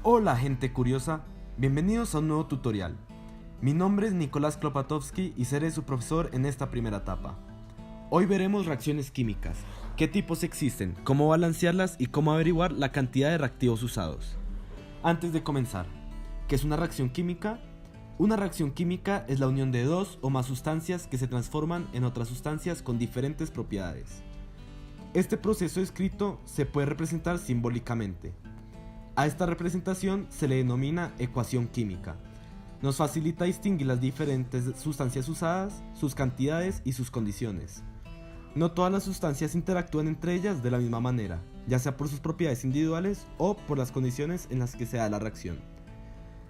Hola gente curiosa, bienvenidos a un nuevo tutorial. Mi nombre es Nicolás Klopatowski y seré su profesor en esta primera etapa. Hoy veremos reacciones químicas, qué tipos existen, cómo balancearlas y cómo averiguar la cantidad de reactivos usados. Antes de comenzar, ¿qué es una reacción química? Una reacción química es la unión de dos o más sustancias que se transforman en otras sustancias con diferentes propiedades. Este proceso escrito se puede representar simbólicamente. A esta representación se le denomina ecuación química. Nos facilita distinguir las diferentes sustancias usadas, sus cantidades y sus condiciones. No todas las sustancias interactúan entre ellas de la misma manera, ya sea por sus propiedades individuales o por las condiciones en las que se da la reacción.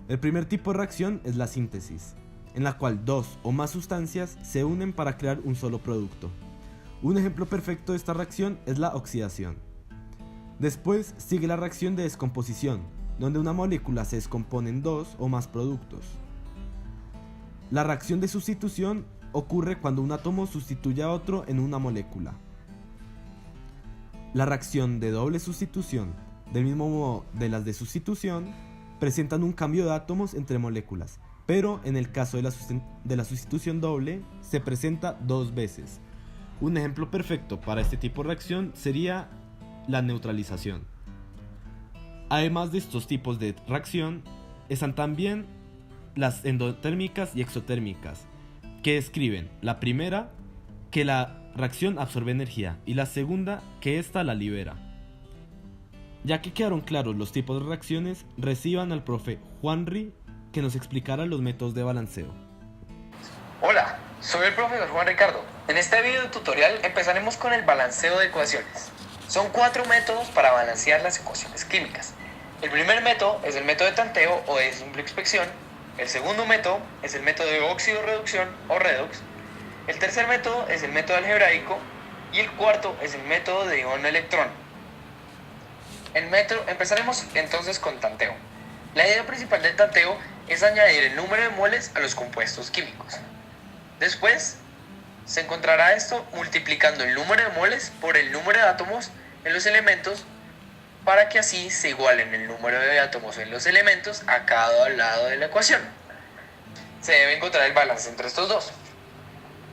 El primer tipo de reacción es la síntesis, en la cual dos o más sustancias se unen para crear un solo producto. Un ejemplo perfecto de esta reacción es la oxidación. Después sigue la reacción de descomposición, donde una molécula se descompone en dos o más productos. La reacción de sustitución ocurre cuando un átomo sustituye a otro en una molécula. La reacción de doble sustitución, del mismo modo de las de sustitución, presentan un cambio de átomos entre moléculas, pero en el caso de la sustitución doble se presenta dos veces. Un ejemplo perfecto para este tipo de reacción sería la neutralización. Además de estos tipos de reacción, están también las endotérmicas y exotérmicas, que describen la primera, que la reacción absorbe energía, y la segunda, que ésta la libera. Ya que quedaron claros los tipos de reacciones, reciban al profe Juanri que nos explicara los métodos de balanceo. Hola, soy el profesor Juan Ricardo. En este video tutorial empezaremos con el balanceo de ecuaciones. Son 4 métodos para balancear las ecuaciones químicas. El primer método es el método de tanteo o de simple inspección. El segundo método es el método de óxido-reducción o redox. El tercer método es el método algebraico. Y el cuarto es el método de ion-electrón. Empezaremos entonces con tanteo. La idea principal del tanteo es añadir el número de moles a los compuestos químicos. Después se encontrará esto multiplicando el número de moles por el número de átomos en los elementos para que así se igualen el número de átomos en los elementos a cada lado de la ecuación. Se debe encontrar el balance entre estos dos.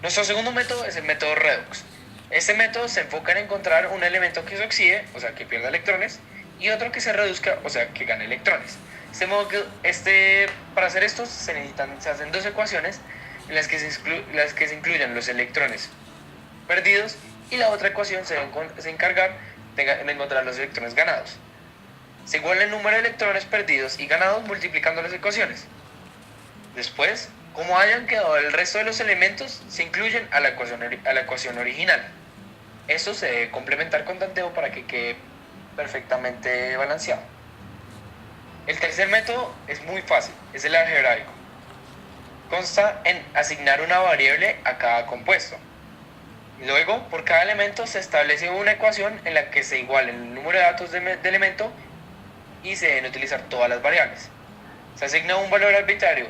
Nuestro segundo método es el método redox. Este método se enfoca en encontrar un elemento que se oxide, o sea que pierda electrones, y otro que se reduzca, o sea que gane electrones. Para hacer esto se hacen dos ecuaciones en las que se incluyen los electrones perdidos, y la otra ecuación se encargar de encontrar los electrones ganados. Se iguala el número de electrones perdidos y ganados multiplicando las ecuaciones. Después, como hayan quedado el resto de los elementos, se incluyen a la ecuación original. Esto se debe complementar con tanteo para que quede perfectamente balanceado. El tercer método es muy fácil, es el algebraico. Consta en asignar una variable a cada compuesto. Luego, por cada elemento se establece una ecuación en la que se igualen el número de datos de elemento y se deben utilizar todas las variables. Se asigna un valor arbitrario,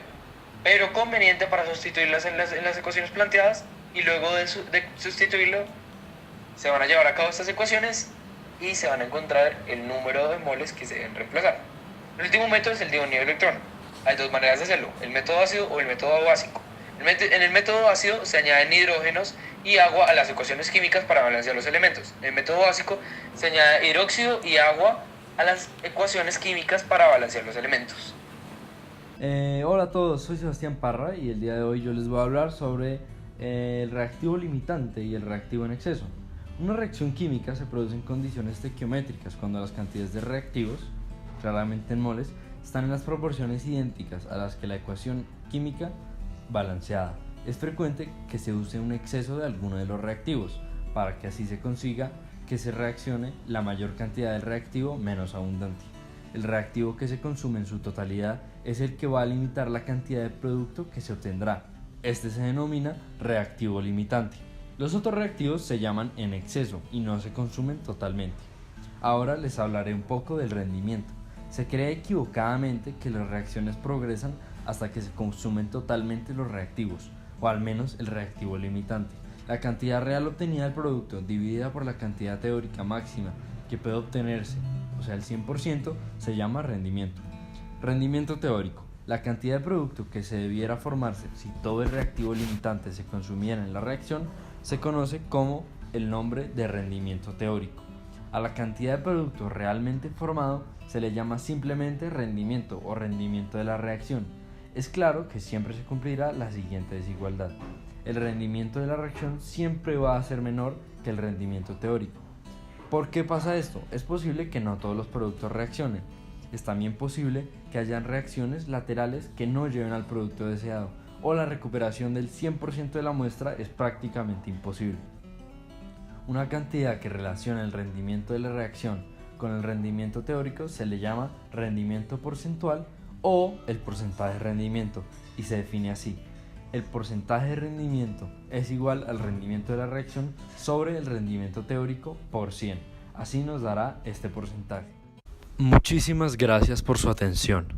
pero conveniente para sustituirlas en las ecuaciones planteadas, y luego de sustituirlo se van a llevar a cabo estas ecuaciones y se van a encontrar el número de moles que se deben reemplazar. El último método es el de unión-electrón. Hay dos maneras de hacerlo, el método ácido o el método básico. En el método ácido se añaden hidrógenos y agua a las ecuaciones químicas para balancear los elementos. En el método básico se añade hidróxido y agua a las ecuaciones químicas para balancear los elementos. Hola a todos, soy Sebastián Parra y el día de hoy yo les voy a hablar sobre el reactivo limitante y el reactivo en exceso. Una reacción química se produce en condiciones estequiométricas cuando las cantidades de reactivos, claramente en moles, están en las proporciones idénticas a las que la ecuación química balanceada. Es frecuente que se use un exceso de alguno de los reactivos para que así se consiga que se reaccione la mayor cantidad del reactivo menos abundante. El reactivo que se consume en su totalidad es el que va a limitar la cantidad de producto que se obtendrá. Este se denomina reactivo limitante. Los otros reactivos se llaman en exceso y no se consumen totalmente. Ahora les hablaré un poco del rendimiento. Se cree equivocadamente que las reacciones progresan hasta que se consumen totalmente los reactivos, o al menos el reactivo limitante. La cantidad real obtenida del producto dividida por la cantidad teórica máxima que puede obtenerse, o sea el 100%, se llama rendimiento. Rendimiento teórico. La cantidad de producto que se debiera formarse si todo el reactivo limitante se consumiera en la reacción se conoce como el nombre de rendimiento teórico. A la cantidad de producto realmente formado se le llama simplemente rendimiento o rendimiento de la reacción. Es claro que siempre se cumplirá la siguiente desigualdad. El rendimiento de la reacción siempre va a ser menor que el rendimiento teórico. ¿Por qué pasa esto? Es posible que no todos los productos reaccionen. Es también posible que hayan reacciones laterales que no lleven al producto deseado, o la recuperación del 100% de la muestra es prácticamente imposible. Una cantidad que relaciona el rendimiento de la reacción con el rendimiento teórico se le llama rendimiento porcentual o el porcentaje de rendimiento, y se define así: el porcentaje de rendimiento es igual al rendimiento de la reacción sobre el rendimiento teórico por 100. Así nos dará este porcentaje. Muchísimas gracias por su atención.